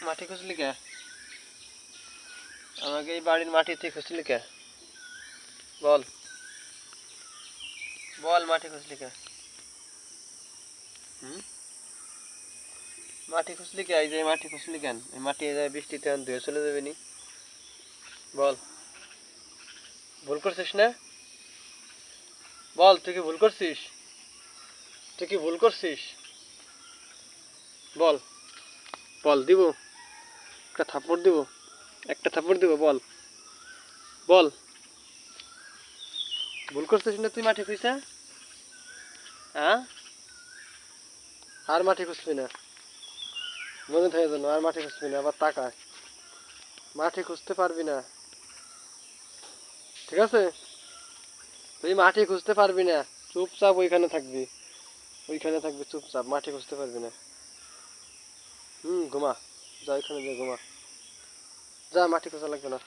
মাটি খুঁজলি কে? আমাকে এই বাড়ির মাটিতে খুঁজলি কে? বল বল, মাটি খুঁজলি কে? মাটি খুঁজলি কে? এই যে মাটি খুঁজলি কেন? এই মাটি বৃষ্টিতে ধুয়ে চলে যাবে নি? বল, ভুল করছিস না? বল, তুই কি ভুল করছিস? তুই কি ভুল করছিস? বল বল, দিব একটা থাপ্পড় দিব, একটা থাপ্পড় দিব, বল বল, ভুল করছিস না তুই মাটি খুঁজছা? হ্যাঁ, আর মাটি খুঁজবি না, মনে থাকে যেন আর মাটি খুঁজবি না। আবার তাকায়, মাটি খুঁজতে পারবি না, ঠিক আছে? তুই মাটি খুঁজতে পারবি না, চুপচাপ ওইখানে থাকবি, ওইখানে থাকবি চুপচাপ, মাটি খুঁজতে পারবি না। ঘুমা, যা ওইখানে যা ঘুমা, যা, মাটি খোঁজা লাগবে না।